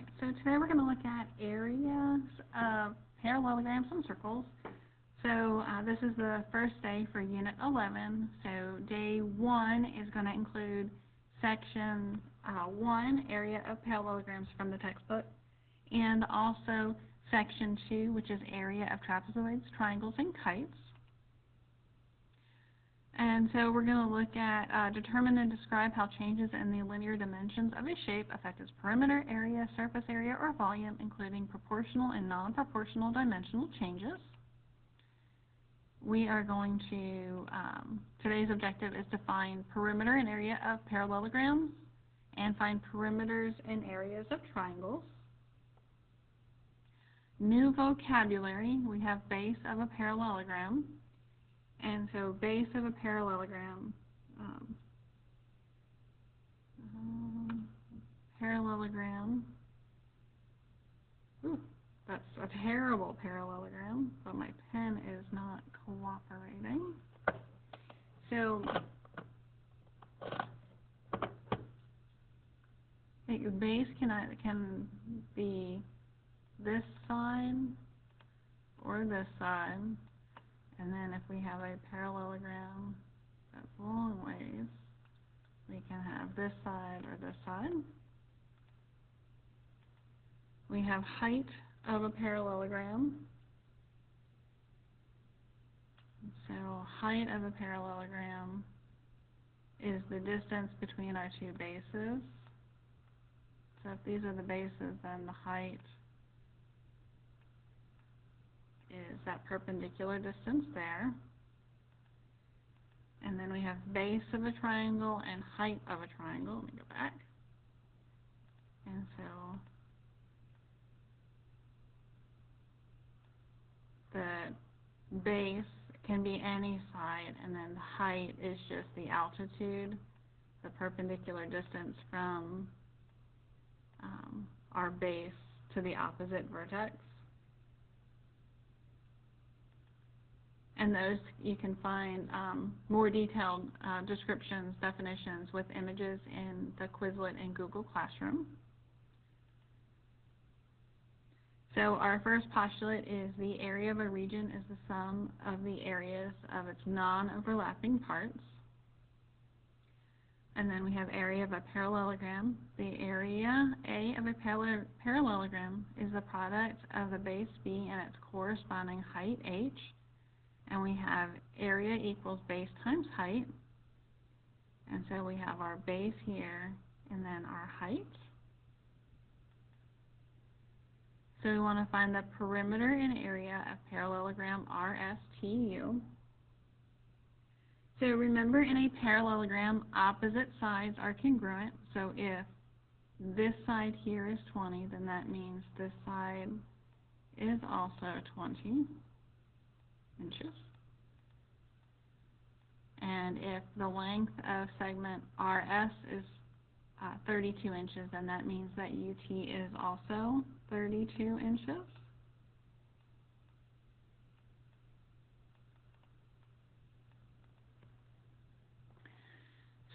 Alright, so today we're going to look at areas of parallelograms and circles. So this is the first day for Unit 11. So day 1 is going to include section 1, area of parallelograms from the textbook, and also section 2, which is area of trapezoids, triangles, and kites. And so we're going to look at determine and describe how changes in the linear dimensions of a shape affect its perimeter, area, surface area, or volume, including proportional and non-proportional dimensional changes. We are going to, today's objective is to find perimeter and area of parallelograms and find perimeters and areas of triangles. New vocabulary, we have base of a parallelogram. And so base of a parallelogram, ooh, that's a terrible parallelogram, but my pen is not cooperating. So the base can be this side or this side. And then if we have a parallelogram that's long ways, we can have this side or this side. We have height of a parallelogram. So height of a parallelogram is the distance between our two bases. So if these are the bases, then the height is that perpendicular distance there. And then we have base of a triangle and height of a triangle. Let me go back. And so the base can be any side, and then the height is just the altitude, the perpendicular distance from our base to the opposite vertex. And those you can find more detailed descriptions, definitions with images in the Quizlet in Google Classroom. So our first postulate is the area of a region is the sum of the areas of its non-overlapping parts. And then we have area of a parallelogram. The area A of a parallelogram is the product of the base B and its corresponding height H. And we have area equals base times height. And so we have our base here and then our height. So we want to find the perimeter and area of parallelogram RSTU. So remember, in a parallelogram, opposite sides are congruent. So if this side here is 20, then that means this side is also 20 inches. And if the length of segment RS is 32 inches, then that means that UT is also 32 inches.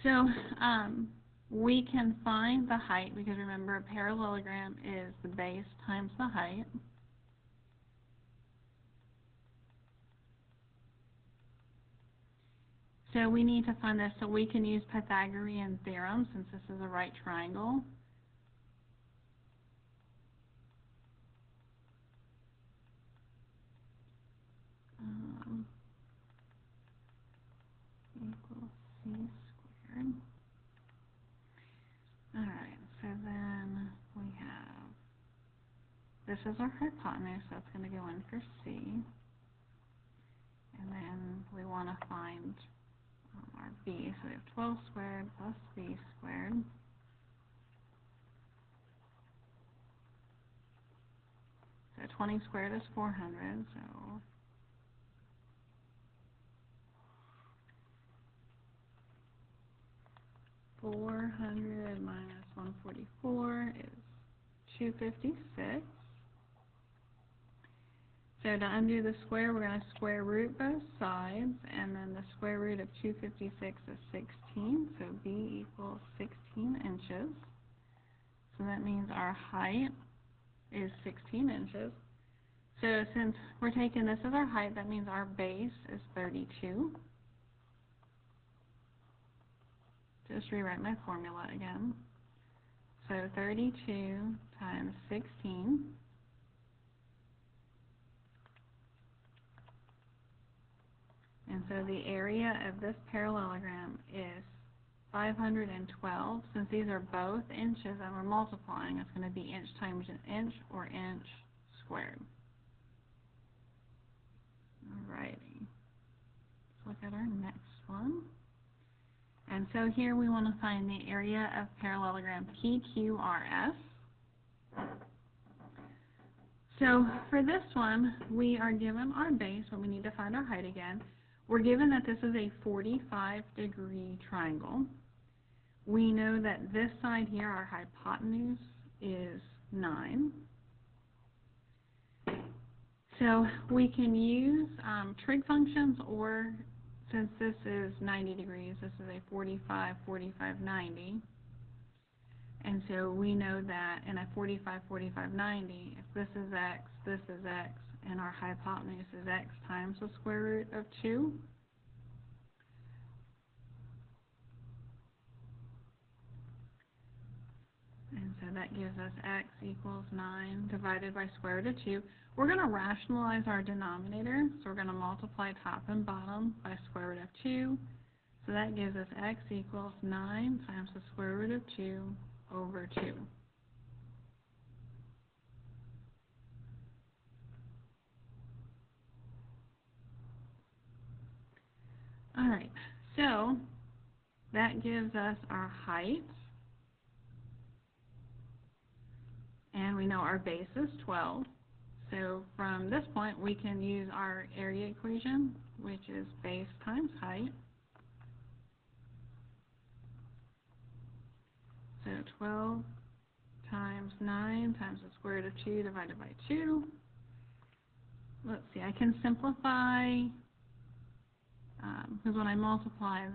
So we can find the height, because remember, a parallelogram is the base times the height. So we need to find this, so we can use Pythagorean theorem since this is a right triangle. Equals c squared. Alright, so then we have, this is our hypotenuse, so that's going to go in for c. And then we want to find our b, so we have 12 squared plus b squared. So 20 squared is 400, so 400 minus 144 is 256. So to undo the square, we're going to square root both sides, and then the square root of 256 is 16, so b equals 16 inches. So that means our height is 16 inches. So since we're taking this as our height, that means our base is 32. Just rewrite my formula again. So 32 times 16. And so the area of this parallelogram is 512. Since these are both inches and we're multiplying, it's going to be inch times an inch or inch squared. Alrighty. Let's look at our next one. And so here we want to find the area of parallelogram PQRS. So for this one, we are given our base, but we need to find our height again. We're given that this is a 45-degree triangle. We know that this side here, our hypotenuse, is 9. So we can use trig functions, or since this is 90 degrees, this is a 45, 45, 90. And so we know that in a 45, 45, 90, if this is x, and our hypotenuse is x times the square root of 2. And so that gives us x equals 9 divided by square root of 2. We're going to rationalize our denominator, so we're going to multiply top and bottom by square root of 2. So that gives us x equals 9 times the square root of 2 over 2. Alright, so that gives us our height, and we know our base is 12. So from this point, we can use our area equation, which is base times height. So 12 times 9 times the square root of 2 divided by 2. Let's see, I can simplify, because when I multiply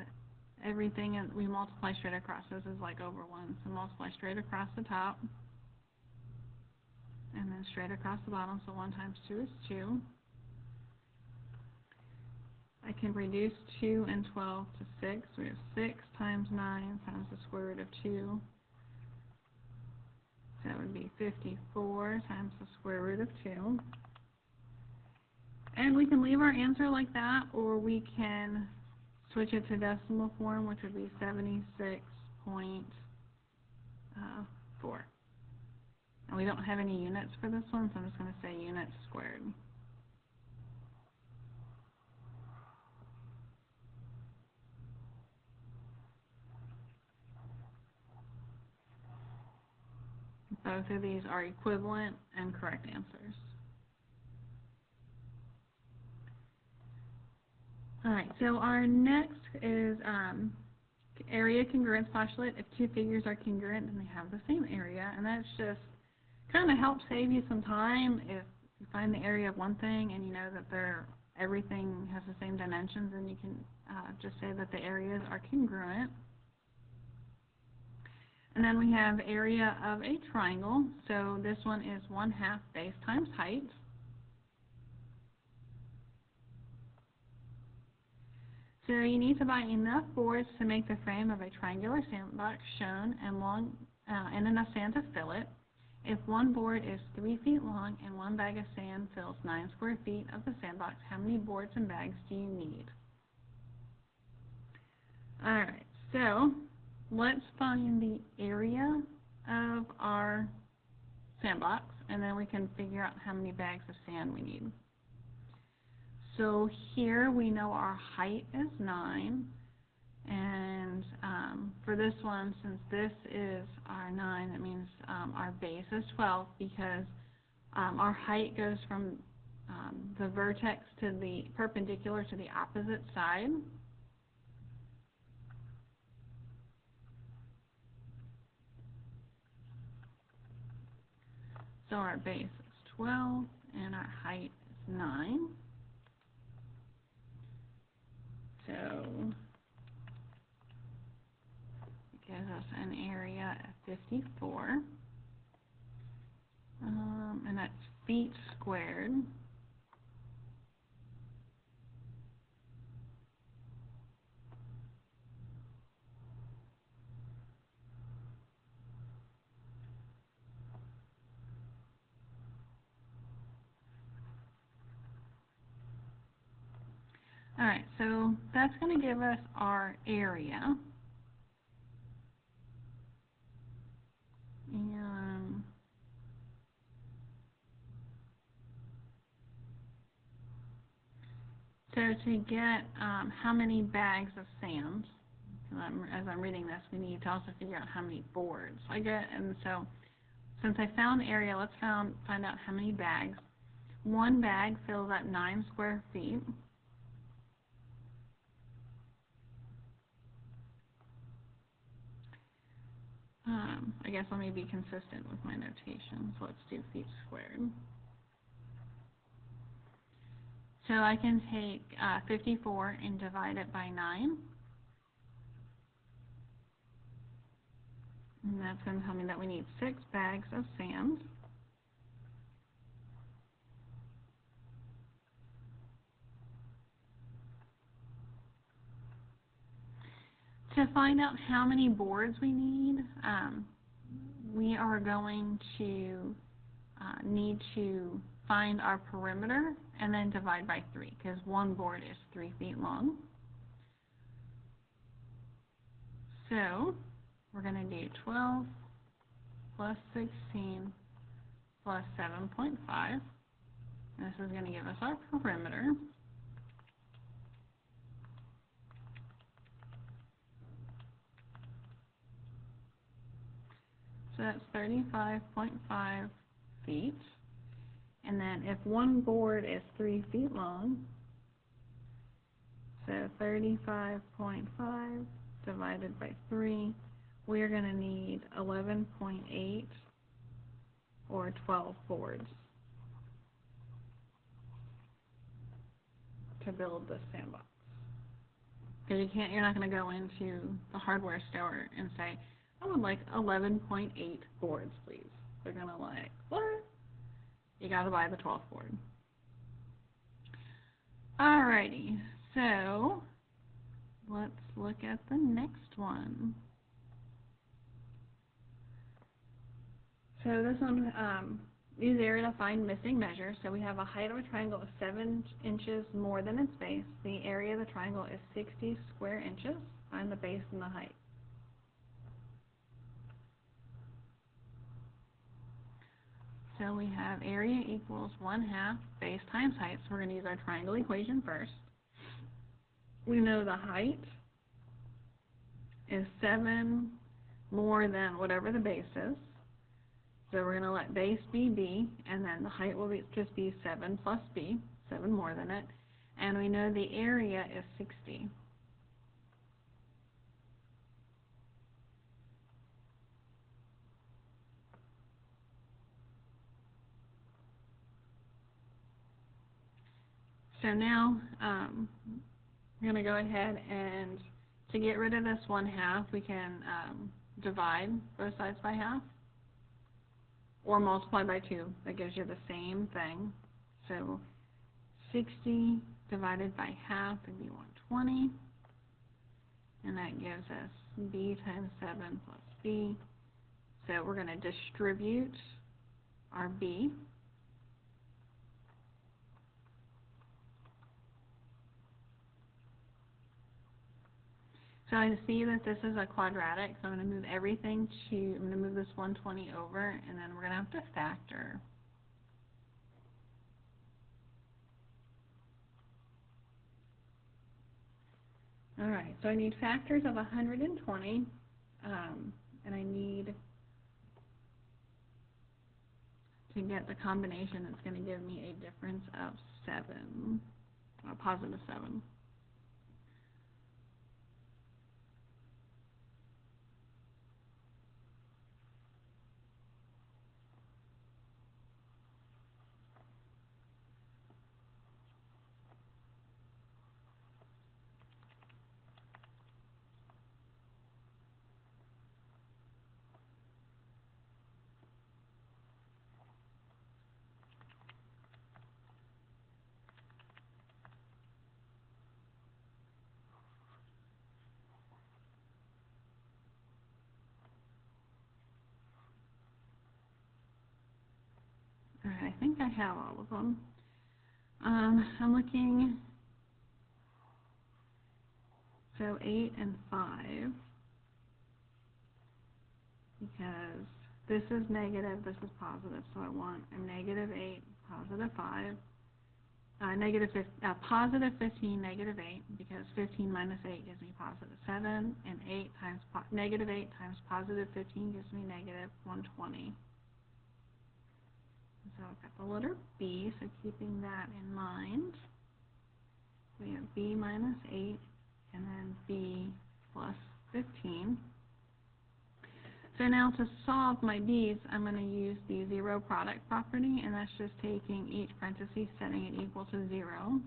everything, and we multiply straight across. This is like over 1. So multiply straight across the top, and then straight across the bottom. So 1 times 2 is 2. I can reduce 2 and 12 to 6. We have 6 times 9 times the square root of 2. So that would be 54 times the square root of 2. And we can leave our answer like that, or we can switch it to decimal form, which would be 76.4. And we don't have any units for this one, so I'm just going to say units squared. Both of these are equivalent and correct answers. Alright, so our next is area congruence postulate. If two figures are congruent, then they have the same area, and that's just kind of helps save you some time. If you find the area of one thing and you know that everything has the same dimensions, then you can just say that the areas are congruent. And then we have area of a triangle. So this one is 1/2 base times height. So you need to buy enough boards to make the frame of a triangular sandbox shown and enough sand to fill it. If one board is 3 feet long and one bag of sand fills 9 square feet of the sandbox, how many boards and bags do you need? Alright, so let's find the area of our sandbox, and then we can figure out how many bags of sand we need. So here we know our height is 9, and for this one, since this is our 9, that means our base is 12, because our height goes from the vertex to the perpendicular to the opposite side. So our base is 12, and our height is 9. So it gives us an area of 54. and that's feet squared. Alright, so that's going to give us our area. And so to get how many bags of sand, as I'm reading this, we need to also figure out how many boards I get. And so since I found area, let's find out how many bags. One bag fills up 9 square feet. I guess let me be consistent with my notation, so let's do feet squared. So I can take 54 and divide it by 9. And that's going to tell me that we need 6 bags of sand. To find out how many boards we need, we are going to need to find our perimeter and then divide by 3, because one board is 3 feet long. So we're going to do 12 plus 16 plus 7.5. This is going to give us our perimeter. So that's 35.5 feet. And then if one board is 3 feet long, so 35.5 divided by 3, we're going to need 11.8 or 12 boards to build this sandbox. Because you're not going to go into the hardware store and say, I would like 11.8 boards, please. They're going to like, what? You got to buy the 12th board. Alrighty, so let's look at the next one. So this one, use area to find missing measures. So we have a height of a triangle of 7 inches more than its base. The area of the triangle is 60 square inches. Find the base and the height. So we have area equals 1/2 base times height. So we're going to use our triangle equation first. We know the height is 7 more than whatever the base is. So we're going to let base be b, and then the height will just be 7 plus b, 7 more than it. And we know the area is 60. So now we're going to go ahead and to get rid of this 1/2, we can divide both sides by half or multiply by 2. That gives you the same thing. So 60 divided by half would be 120. And that gives us b times 7 plus b. So we're going to distribute our b. So I see that this is a quadratic, so I'm going to move everything I'm going to move this 120 over, and then we're going to have to factor. Alright, so I need factors of 120, and I need to get the combination that's going to give me a difference of 7, a positive 7. think I have all of them. I'm looking, so 8 and 5, because this is negative, this is positive, so I want a negative 8, positive 5, positive 15, negative 8, because 15 minus 8 gives me positive 7, and negative 8 times positive 15 gives me negative 120. So I've got the letter B, so keeping that in mind, we have B minus 8, and then B plus 15. So now to solve my B's, I'm going to use the zero product property, and that's just taking each parenthesis, setting it equal to 0.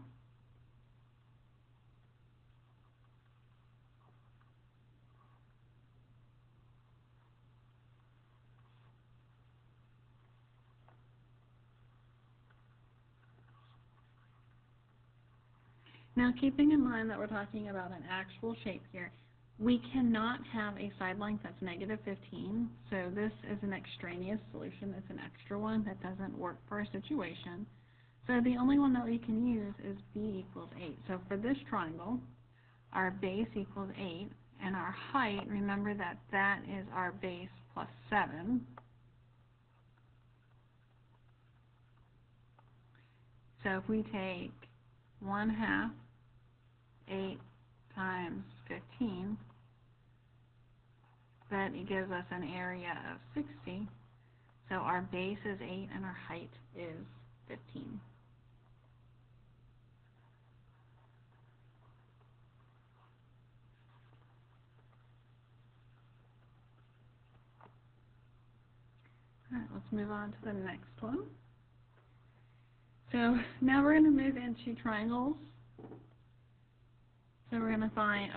Now, keeping in mind that we're talking about an actual shape here, we cannot have a side length that's negative 15, so this is an extraneous solution. It's an extra one that doesn't work for our situation. So the only one that we can use is B equals 8. So for this triangle, our base equals 8, and our height, remember that that is our base plus 7. So if we take 1/2 8 times 15, that it gives us an area of 60. So our base is 8 and our height is 15. All right, let's move on to the next one. So now we're going to move into triangles. So we're going to find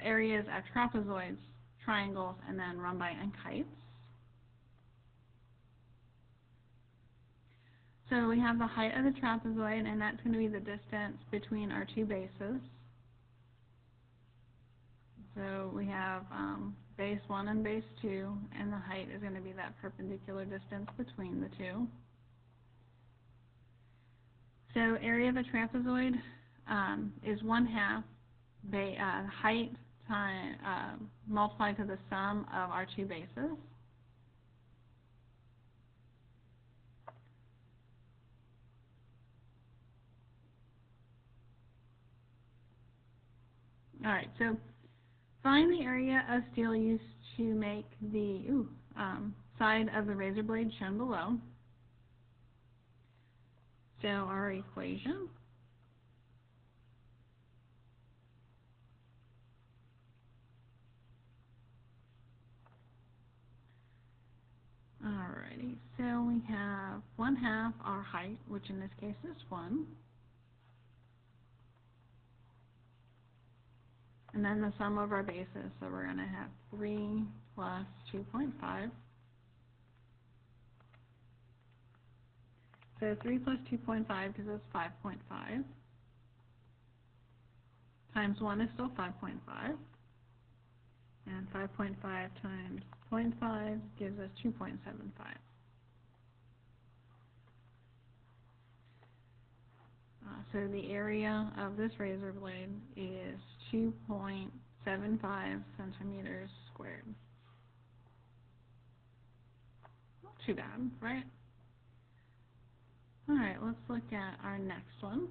areas of trapezoids, triangles, and then rhombi and kites. So we have the height of the trapezoid, and that's going to be the distance between our two bases. So we have base 1 and base 2, and the height is going to be that perpendicular distance between the two. So area of a trapezoid is 1/2 height time multiplied to the sum of our two bases. All right, so find the area of steel used to make the side of the razor blade shown below. So our equation alrighty, so we have 1/2 our height, which in this case is 1. And then the sum of our bases, so we're going to have 3 plus 2.5. So 3 plus 2.5 gives us 5.5. Times 1 is still 5.5. And 5.5 times 0.5 gives us 2.75. So the area of this razor blade is 2.75 centimeters squared. Not too bad, right? All right, let's look at our next one.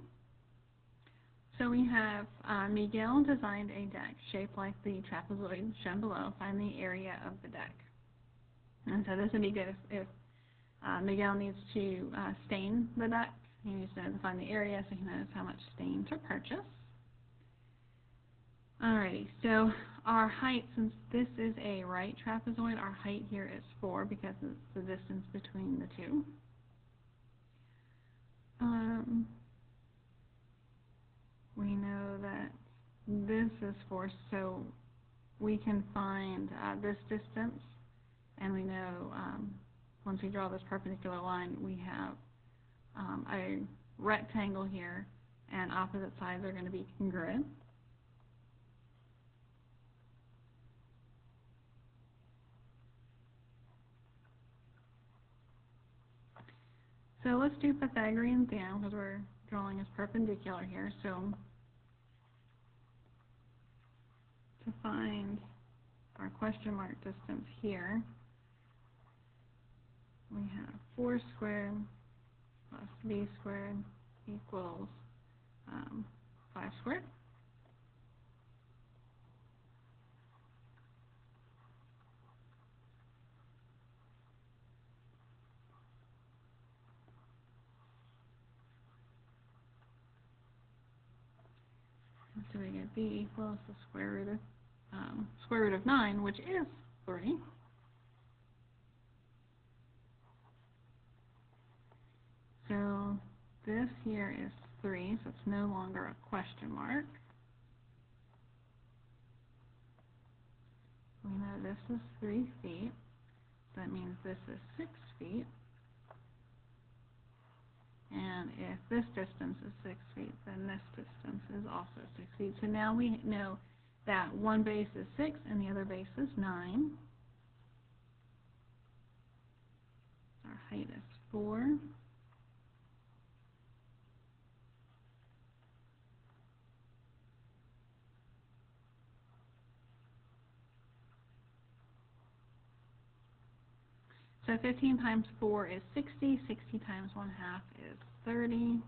So we have Miguel designed a deck shaped like the trapezoid shown below. Find the area of the deck. And so this would be good if Miguel needs to stain the deck. He needs to find the area so he knows how much stain to purchase. Alrighty, so our height, since this is a right trapezoid, our height here is 4 because it's the distance between the two. We know that this is 4, so we can find this distance, and we know once we draw this perpendicular line, we have a rectangle here, and opposite sides are going to be congruent. So let's do Pythagorean theorem because we're drawing as perpendicular here. So to find our question mark distance here, we have 4 squared plus b squared equals 5 squared. So we get b equals the square root of 9, which is 3. So this here is 3, so it's no longer a question mark. We know this is 3 feet, so that means this is 6 feet. And if this distance is 6 feet, then this distance is also 6 feet. So now we know that one base is 6 and the other base is 9. Our height is 4. So 15 times 4 is 60. 60 times 1/2 is 30.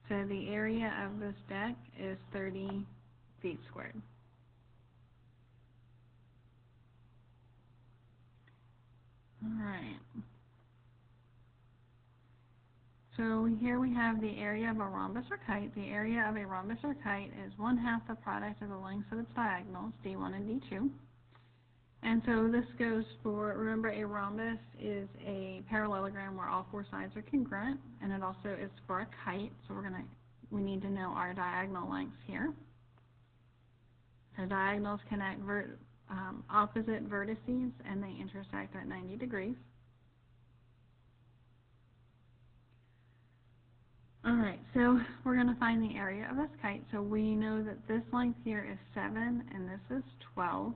So the area of this deck is 30 feet squared. All right. So here we have the area of a rhombus or kite. The area of a rhombus or kite is 1/2 the product of the lengths of its diagonals, D1 and D2. And so this goes for, remember, a rhombus is a parallelogram where all 4 sides are congruent, and it also is for a kite. So we need to know our diagonal lengths here. So diagonals connect opposite vertices, and they intersect at 90 degrees. All right, so we're going to find the area of this kite. So we know that this length here is 7, and this is 12.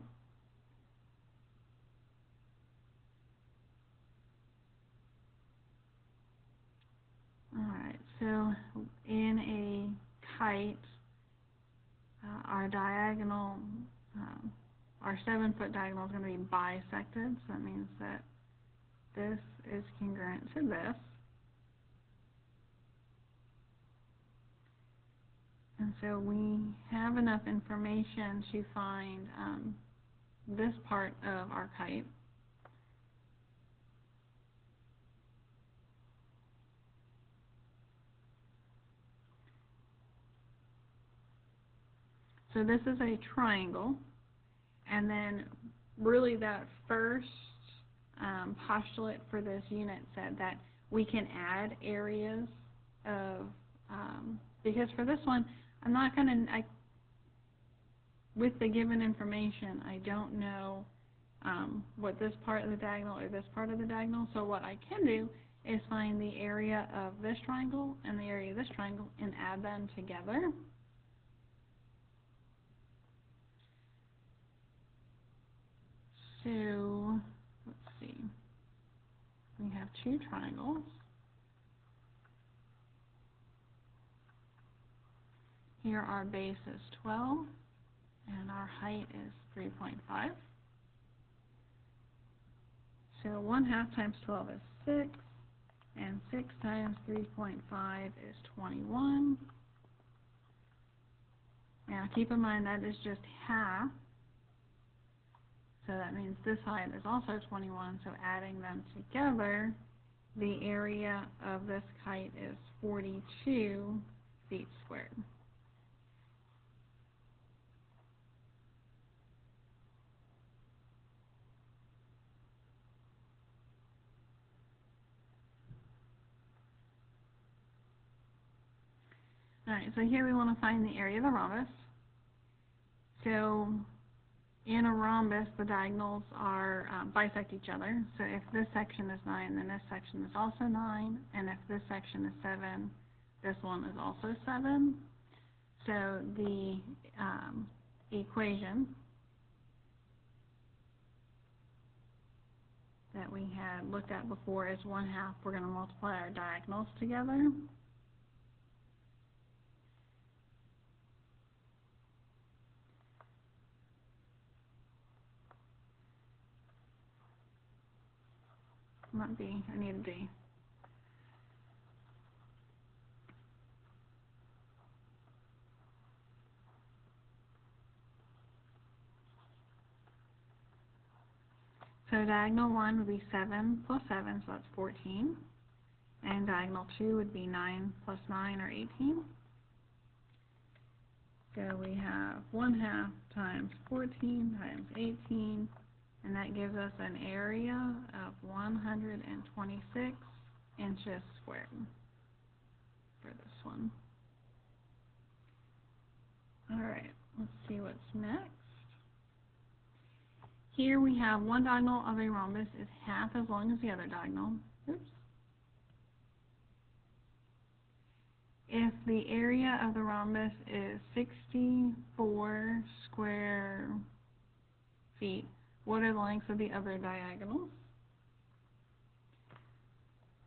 Alright, so in a kite, our diagonal, our 7-foot diagonal is going to be bisected, so that means that this is congruent to this. And so we have enough information to find this part of our kite. So this is a triangle, and then really that first postulate for this unit said that we can add areas of, because for this one, I'm not going to, with the given information, I don't know what this part of the diagonal or this part of the diagonal, so what I can do is find the area of this triangle and the area of this triangle and add them together. So, let's see, we have 2 triangles. Here our base is 12, and our height is 3.5. So 1/2 times 12 is 6, and 6 times 3.5 is 21. Now keep in mind that is just half. So that means this height is also 21, so adding them together, the area of this kite is 42 feet squared. Alright, so here we want to find the area of the rhombus. So in a rhombus, the diagonals are bisect each other. So if this section is 9, then this section is also 9. And if this section is 7, this one is also 7. So the equation that we had looked at before is 1/2. We're going to multiply our diagonals together. Not B, I need a D. So diagonal 1 would be 7 plus 7, so that's 14. And diagonal 2 would be 9 plus 9, or 18. So we have 1/2 times 14 times 18, and that gives us an area of 126 inches squared for this one. Alright, let's see what's next. Here we have one diagonal of a rhombus is half as long as the other diagonal. Oops. If the area of the rhombus is 64 square feet, what are the lengths of the other diagonals?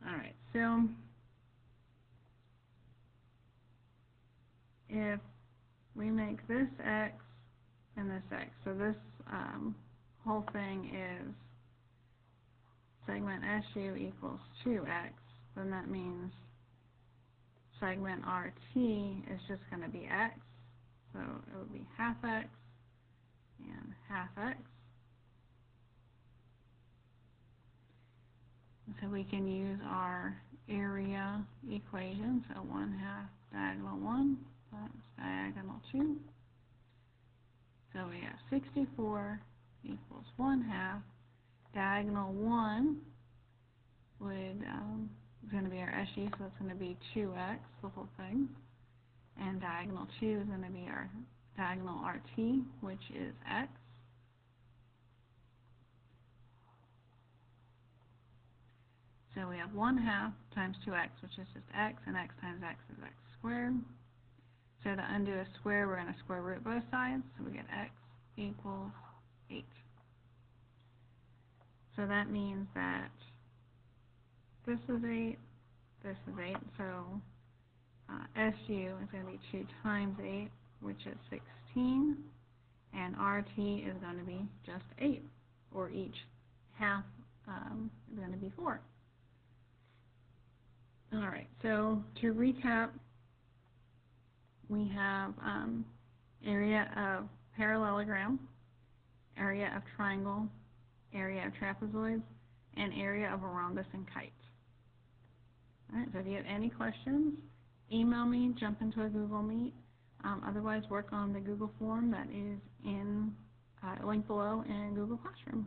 Alright, so if we make this x and this x, so this whole thing is segment SU equals 2x, then that means segment RT is just going to be x, so it would be 1/2 x and 1/2 x. So we can use our area equation, so 1/2 diagonal 1 times diagonal 2. So we have 64 equals 1/2. Diagonal 1 would is going to be our SU, so it's going to be 2x, the whole thing. And diagonal 2 is going to be our diagonal RT, which is x. So we have 1/2 times 2x, which is just x, and x times x is x squared. So to undo a square, we're going to square root both sides, so we get x equals 8. So that means that this is 8, this is 8, so SU is going to be 2 times 8, which is 16, and RT is going to be just 8, or each half is going to be 4. Alright, so to recap, we have area of parallelogram, area of triangle, area of trapezoids, and area of a rhombus and kite. Alright, so if you have any questions, email me, jump into a Google Meet. Otherwise, work on the Google form that is in link below in Google Classroom.